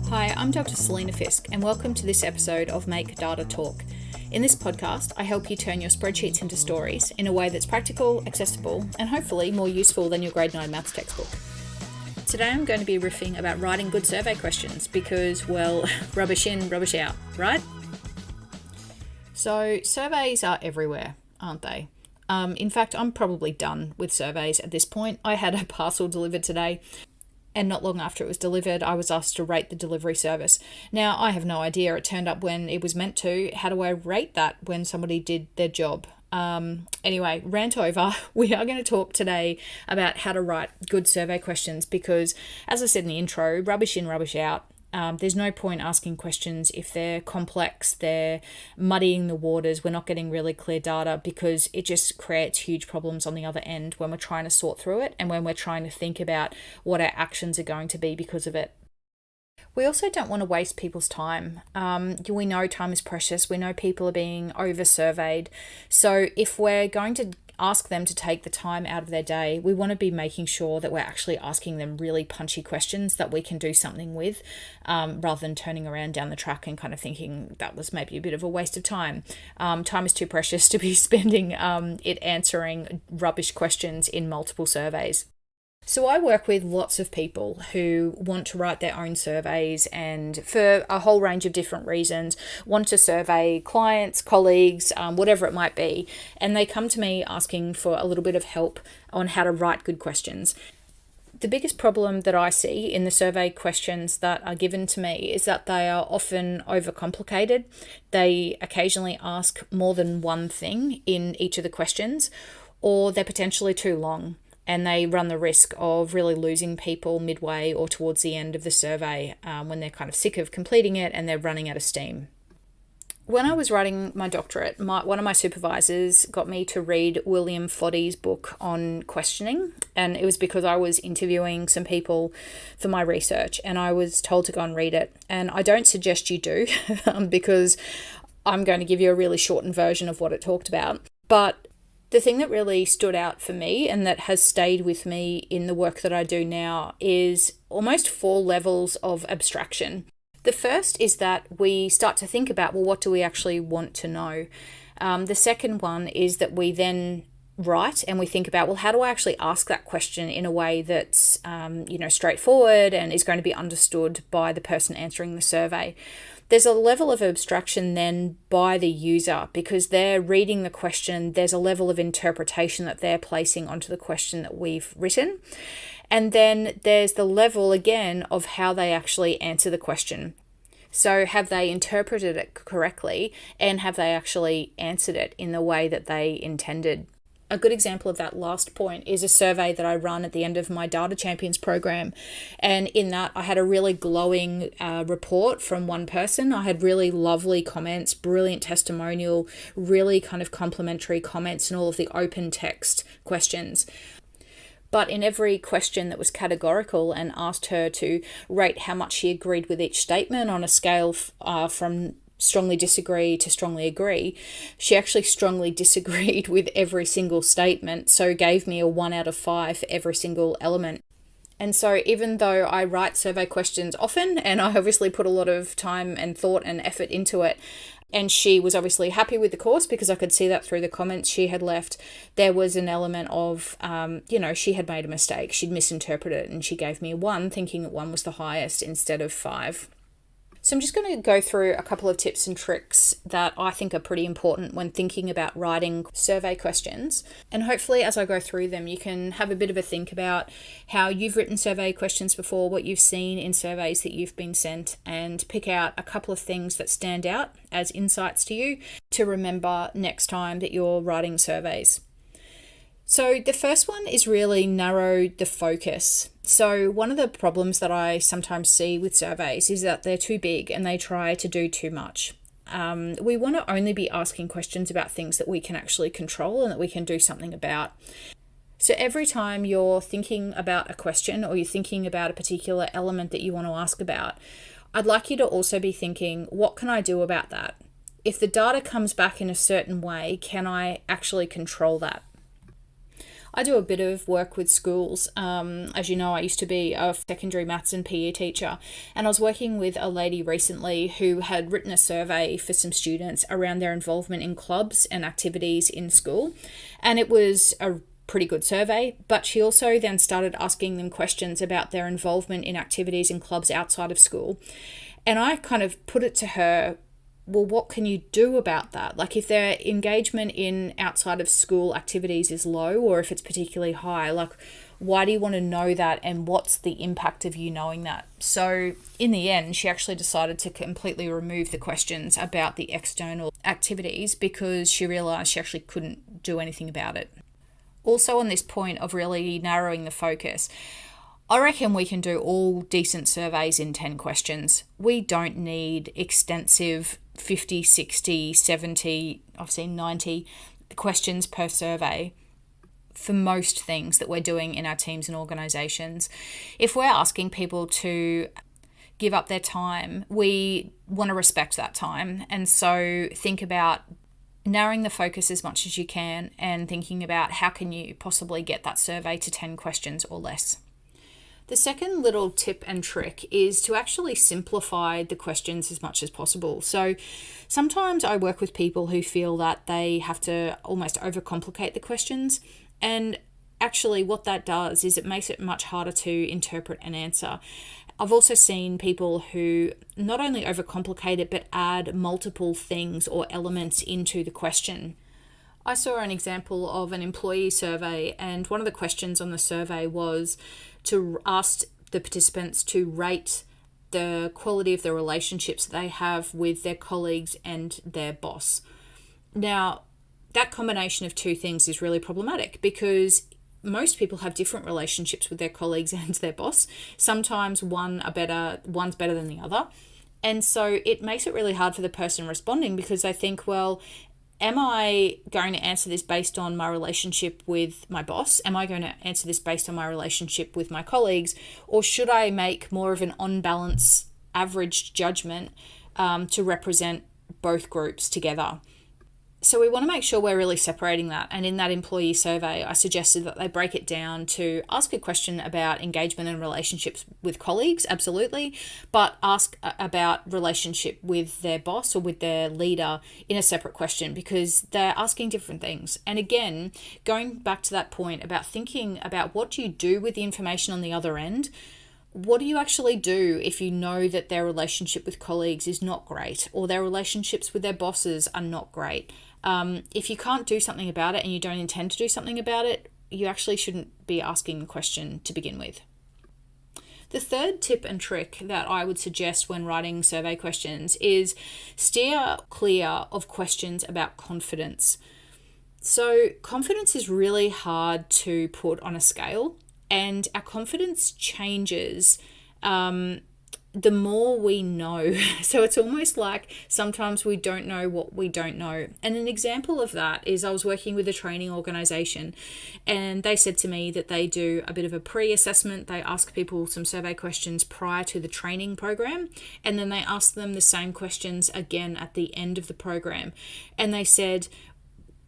Hi, I'm Dr. Selena Fisk, and welcome to this episode of Make Data Talk. In this podcast, I help you turn your spreadsheets into stories in a way that's practical, accessible, and hopefully more useful than your grade 9 maths textbook. Today I'm going to be riffing about writing good survey questions because, well, rubbish in, rubbish out, right? So surveys are everywhere, aren't they? In fact, I'm probably done with surveys at this point. I had a parcel delivered today, and not long after it was delivered, I was asked to rate the delivery service. Now, I have no idea. It turned up when it was meant to. How do I rate that when somebody did their job? Anyway, rant over. We are going to talk today about how to write good survey questions because, as I said in the intro, rubbish in, rubbish out. There's no point asking questions if they're complex, they're muddying the waters, we're not getting really clear data because it just creates huge problems on the other end when we're trying to sort through it and when we're trying to think about what our actions are going to be because of it. We also don't want to waste people's time. We know time is precious. We know people are being over-surveyed. So if we're going to ask them to take the time out of their day, we want to be making sure that we're actually asking them really punchy questions that we can do something with, rather than turning around down the track and kind of thinking that was maybe a bit of a waste of time. Time is too precious to be spending it answering rubbish questions in multiple surveys. So I work with lots of people who want to write their own surveys and for a whole range of different reasons, want to survey clients, colleagues, whatever it might be. And they come to me asking for a little bit of help on how to write good questions. The biggest problem that I see in the survey questions that are given to me is that they are often overcomplicated. They occasionally ask more than one thing in each of the questions, or they're potentially too long. And they run the risk of really losing people midway or towards the end of the survey when they're kind of sick of completing it and they're running out of steam. When I was writing my doctorate, one of my supervisors got me to read William Foddy's book on questioning, and it was because I was interviewing some people for my research and I was told to go and read it. And I don't suggest you do because I'm going to give you a really shortened version of what it talked about. But the thing that really stood out for me and that has stayed with me in the work that I do now is almost 4 levels of abstraction. The first is that we start to think about, well, what do we actually want to know? The second one is that we then write and we think about, well, how do I actually ask that question in a way that's, straightforward and is going to be understood by the person answering the survey? There's a level of abstraction then by the user because they're reading the question. There's a level of interpretation that they're placing onto the question that we've written. And then there's the level again of how they actually answer the question. So have they interpreted it correctly and have they actually answered it in the way that they intended? A good example of that last point is a survey that I run at the end of my Data Champions program. And in that, I had a really glowing report from one person. I had really lovely comments, brilliant testimonial, really kind of complimentary comments and all of the open text questions. But in every question that was categorical and asked her to rate how much she agreed with each statement on a scale from strongly disagree to strongly agree, she actually strongly disagreed with every single statement, so gave me a 1 out of 5 for every single element. And so even though I write survey questions often, and I obviously put a lot of time and thought and effort into it, and she was obviously happy with the course because I could see that through the comments she had left, there was an element of, she had made a mistake. She'd misinterpreted it and she gave me a 1, thinking that 1 was the highest instead of 5. So I'm just going to go through a couple of tips and tricks that I think are pretty important when thinking about writing survey questions. And hopefully as I go through them, you can have a bit of a think about how you've written survey questions before, what you've seen in surveys that you've been sent, and pick out a couple of things that stand out as insights to you to remember next time that you're writing surveys. So the first one is really narrow the focus. So one of the problems that I sometimes see with surveys is that they're too big and they try to do too much. We want to only be asking questions about things that we can actually control and that we can do something about. So every time you're thinking about a question or you're thinking about a particular element that you want to ask about, I'd like you to also be thinking, what can I do about that? If the data comes back in a certain way, can I actually control that? I do a bit of work with schools. As you know, I used to be a secondary maths and PE teacher, and I was working with a lady recently who had written a survey for some students around their involvement in clubs and activities in school. And it was a pretty good survey, but she also then started asking them questions about their involvement in activities and clubs outside of school. And I kind of put it to her, well, what can you do about that? Like, if their engagement in outside of school activities is low, or if it's particularly high, like, why do you want to know that, and what's the impact of you knowing that? So in the end, she actually decided to completely remove the questions about the external activities because she realized she actually couldn't do anything about it. Also, on this point of really narrowing the focus, I reckon we can do all decent surveys in 10 questions. We don't need extensive 50, 60, 70, I've seen 90 questions per survey for most things that we're doing in our teams and organisations. If we're asking people to give up their time, we want to respect that time. And so think about narrowing the focus as much as you can and thinking about how can you possibly get that survey to 10 questions or less. The second little tip and trick is to actually simplify the questions as much as possible. So sometimes I work with people who feel that they have to almost overcomplicate the questions. And actually what that does is it makes it much harder to interpret an answer. I've also seen people who not only overcomplicate it, but add multiple things or elements into the question. I saw an example of an employee survey, and one of the questions on the survey was to ask the participants to rate the quality of the relationships they have with their colleagues and their boss. Now, that combination of two things is really problematic because most people have different relationships with their colleagues and their boss. Sometimes one's better than the other. And so it makes it really hard for the person responding because they think, well, am I going to answer this based on my relationship with my boss? Am I going to answer this based on my relationship with my colleagues? Or should I make more of an on-balance averaged judgment to represent both groups together? So we want to make sure we're really separating that. And in that employee survey, I suggested that they break it down to ask a question about engagement and relationships with colleagues, absolutely, but ask about relationship with their boss or with their leader in a separate question because they're asking different things. And again, going back to that point about thinking about what do you do with the information on the other end. What do you actually do if you know that their relationship with colleagues is not great or their relationships with their bosses are not great? If you can't do something about it and you don't intend to do something about it, you actually shouldn't be asking the question to begin with. The third tip and trick that I would suggest when writing survey questions is steer clear of questions about confidence. So confidence is really hard to put on a scale, and our confidence changes the more we know. So it's almost like sometimes we don't know what we don't know. And an example of that is I was working with a training organization and they said to me that they do a bit of a pre-assessment. They ask people some survey questions prior to the training program, and then they ask them the same questions again at the end of the program. And they said,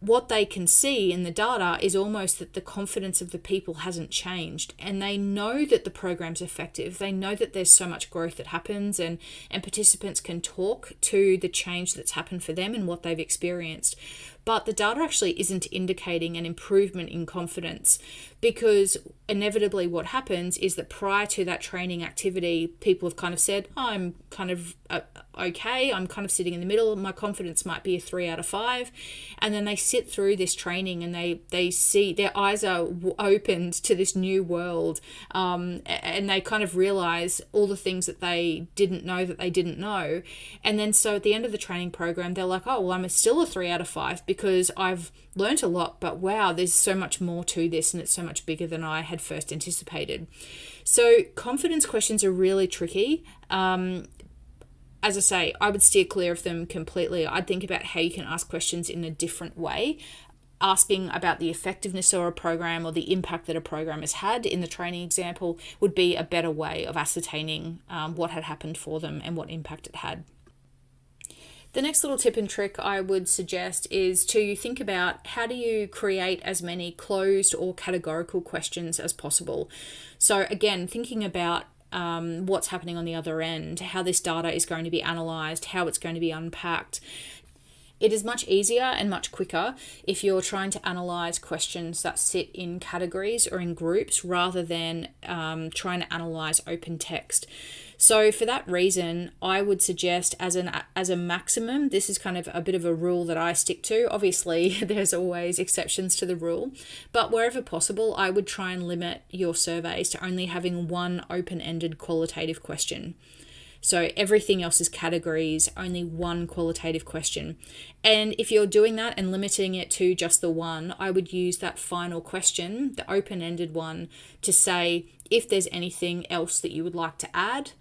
what they can see in the data is almost that the confidence of the people hasn't changed, and they know that the program's effective. They know that there's so much growth that happens and participants can talk to the change that's happened for them and what they've experienced. But the data actually isn't indicating an improvement in confidence because inevitably what happens is that prior to that training activity, people have kind of said, oh, I'm kind of okay, I'm kind of sitting in the middle, my confidence might be a 3 out of 5. And then they sit through this training and they see their eyes are opened to this new world, and they kind of realize all the things that they didn't know that they didn't know. And then so at the end of the training program, they're like, oh, well, I'm still a 3 out of 5 because I've learned a lot, but wow, there's so much more to this and it's so much bigger than I had first anticipated. So confidence questions are really tricky. As I say, I would steer clear of them completely. I'd think about how you can ask questions in a different way. Asking about the effectiveness of a program or the impact that a program has had in the training example would be a better way of ascertaining what had happened for them and what impact it had. The next little tip and trick I would suggest is to think about how do you create as many closed or categorical questions as possible. So again, thinking about what's happening on the other end, how this data is going to be analysed, how it's going to be unpacked. It is much easier and much quicker if you're trying to analyse questions that sit in categories or in groups rather than trying to analyse open text. So for that reason, I would suggest as a maximum, this is kind of a bit of a rule that I stick to. Obviously, there's always exceptions to the rule, but wherever possible, I would try and limit your surveys to only having one open-ended qualitative question. So everything else is categories, only one qualitative question. And if you're doing that and limiting it to just the one, I would use that final question, the open-ended one, to say if there's anything else that you would like to add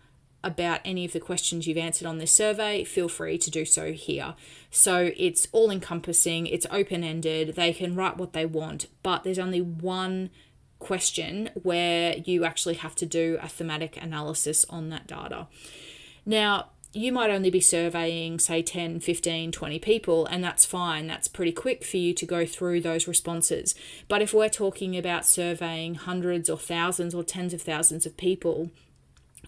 about any of the questions you've answered on this survey, feel free to do so here. So it's all-encompassing, it's open-ended, they can write what they want, but there's only one question where you actually have to do a thematic analysis on that data. Now, you might only be surveying, say, 10, 15, 20 people, and that's fine. That's pretty quick for you to go through those responses. But if we're talking about surveying hundreds or thousands or tens of thousands of people,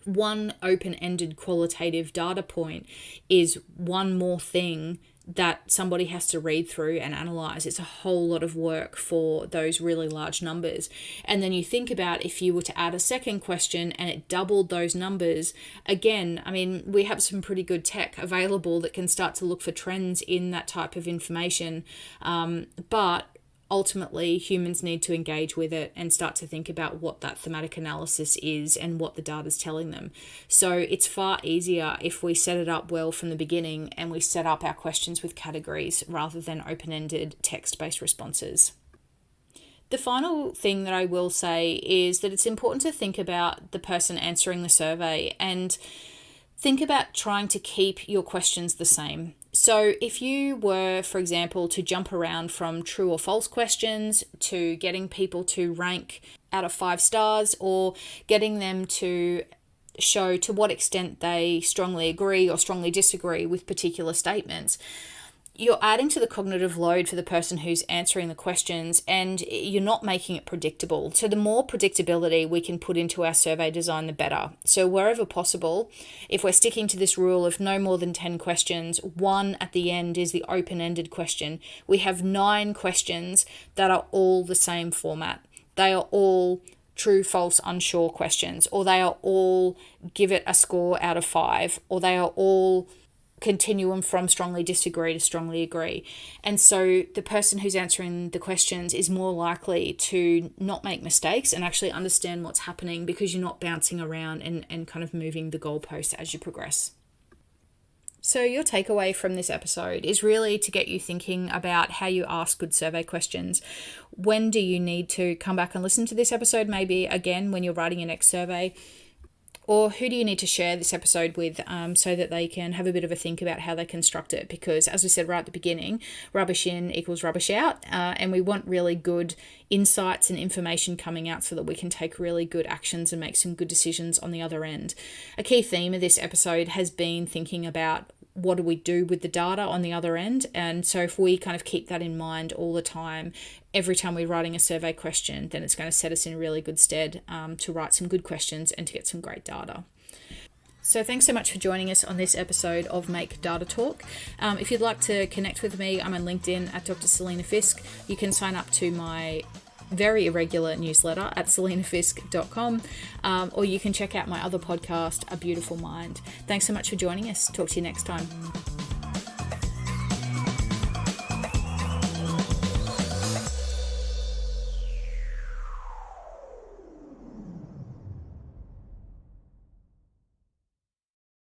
one open-ended qualitative data point is one more thing that somebody has to read through and analyze. It's a whole lot of work for those really large numbers. And then you think about if you were to add a second question and it doubled those numbers, again, I mean, we have some pretty good tech available that can start to look for trends in that type of information. But ultimately, humans need to engage with it and start to think about what that thematic analysis is and what the data is telling them. So it's far easier if we set it up well from the beginning and we set up our questions with categories rather than open-ended text-based responses. The final thing that I will say is that it's important to think about the person answering the survey and think about trying to keep your questions the same. So if you were, for example, to jump around from true or false questions to getting people to rank out of 5 stars or getting them to show to what extent they strongly agree or strongly disagree with particular statements, you're adding to the cognitive load for the person who's answering the questions and you're not making it predictable. So the more predictability we can put into our survey design, the better. So wherever possible, if we're sticking to this rule of no more than 10 questions, one at the end is the open-ended question. We have 9 questions that are all the same format. They are all true, false, unsure questions, or they are all give it a score out of 5, or they are all continuum from strongly disagree to strongly agree. And so the person who's answering the questions is more likely to not make mistakes and actually understand what's happening because you're not bouncing around and kind of moving the goalposts as you progress. So your takeaway from this episode is really to get you thinking about how you ask good survey questions. When do you need to come back and listen to this episode? Maybe again when you're writing your next survey. Or who do you need to share this episode with so that they can have a bit of a think about how they construct it? Because as we said right at the beginning, rubbish in equals rubbish out. And we want really good insights and information coming out so that we can take really good actions and make some good decisions on the other end. A key theme of this episode has been thinking about what do we do with the data on the other end? And so if we kind of keep that in mind all the time, every time we're writing a survey question, then it's going to set us in really good stead to write some good questions and to get some great data. So thanks so much for joining us on this episode of Make Data Talk. If you'd like to connect with me, I'm on LinkedIn at Dr. Selena Fisk. You can sign up to my very irregular newsletter at selenafisk.com, or you can check out my other podcast, A Beautiful Mind. Thanks so much for joining us. Talk to you next time.